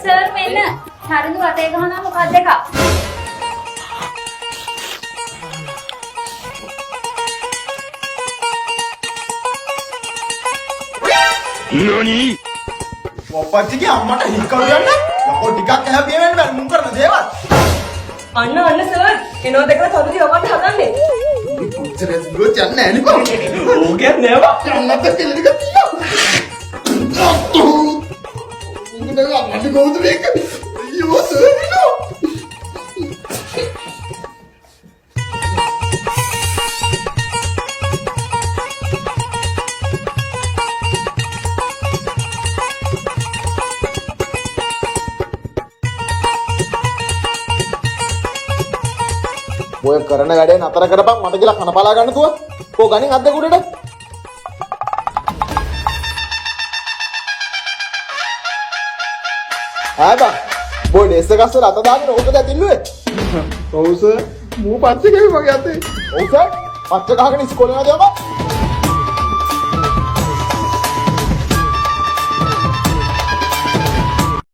Sir මෙන්න හරිදු වටේ ගහනවා මොකක්ද එකක්. නනි ඔප්පච්චිගේ අම්මට හික්කරු යන්න ලොකෝ ටිකක් හැපි වෙන්න බෑ මුන් කරන දේවල්. අන්න සර් එනවා දැකලා කවුරුද යවන්න හදන්නේ? පුච්චරේ දුවත් යන්නේ නැහැ නේ. ඕකයක් නෑ බා. යන්නත් කෙලෙක තියා. ඉංග්‍රීසි අම්මට කොහොමද මේක? අයියෝ සර්විනෝ. ඔය කරන වැඩේ නතර කරපන් මට කියලා කන බලා ගන්න තුව. කො ගණන් අද්ද කුඩේට. ආබා බෝ ඩෙස් එක අස්සර අත දාගෙන ඕකද ඇතිල්ලුවේ? ඔව් සර්. මූ පච්ච ගහේ මගේ අතේ. ඔව් සර්. පච්ච ගහගෙන ඉස්කෝලේ යනද යම?